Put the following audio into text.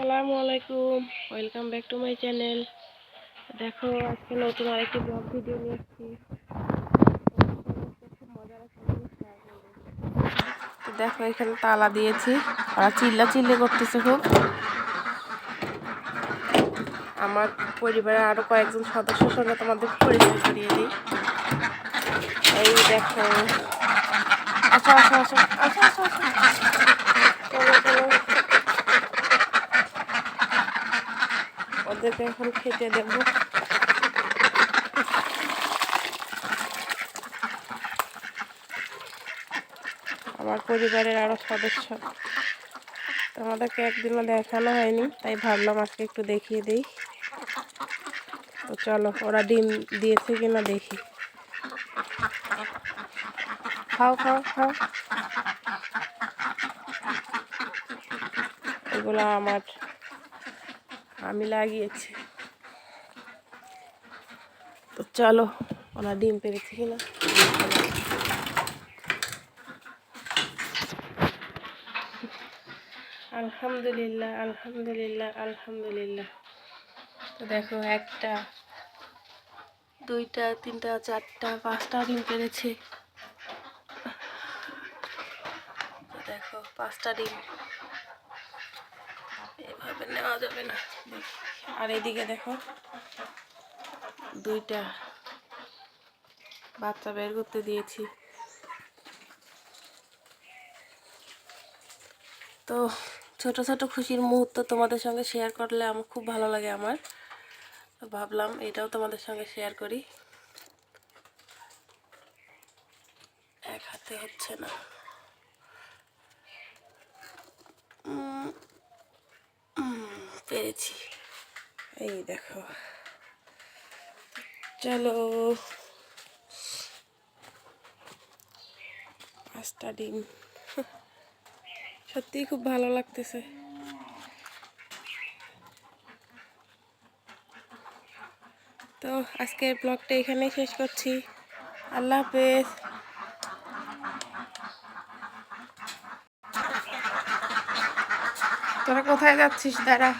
আসসালামু আলাইকুম, welcome back to my channel. দেখো আজকে নতুন আরেকটি ব্লগ ভিডিও নিয়ে এসেছি। খুব মজার একটা জিনিস শেয়ার করবো। তো দেখো এখানে তালা দিয়েছি, ওরা চিল্লি করতেছে খুব। আমার পরিবারের আরো কয়েকজন সদস্যের সঙ্গে তোমাদের পরিচয় করিয়ে দিই। এই দেখো, আচ্ছা আচ্ছা আচ্ছা আচ্ছা আচ্ছা চলো চলো, ওদেরকে এখন খেতে দেব। আমার পরিবারের আরো সদস্য, তোমাদেরকে একদিনও দেখানো হয়নি, তাই ভাবলাম আজকে একটু দেখিয়ে দিই। তো চলো, ওরা ডিম দিয়েছে কিনা দেখি। খাও খাও খাও, এগুলো আমি লাগিয়েছি। তো চলো, ওরা ডিম পেরেছে কিনা। আলহামদুলিল্লাহ আলহামদুলিল্লাহ আলহামদুলিল্লাহ। তো দেখো, একটা, দুইটা, তিনটা, চারটা, পাঁচটা ডিম পেরেছে। দেখো, পাঁচটা ডিম এভাবে নেওয়া যাবে না। আর এদিকে দেখো, দুইটা বাচ্চা বের করতে দিয়েছি। তো ছোট ছোট খুশির মুহূর্ত তোমাদের সঙ্গে শেয়ার করলে আমার খুব ভালো লাগে। আমার তো ভাবলাম এটাও তোমাদের সঙ্গে শেয়ার করি। এক হাতে হচ্ছে না। পেরেছি, এই দেখো। চলো, পাঁচটা ডিম, সত্যিই খুব ভালো লাগতেছে। তো আজকের ব্লগটা এখানেই শেষ করছি। আল্লাহ হাফেজ। তোরা কোথায় যাচ্ছিস? দাঁড়া।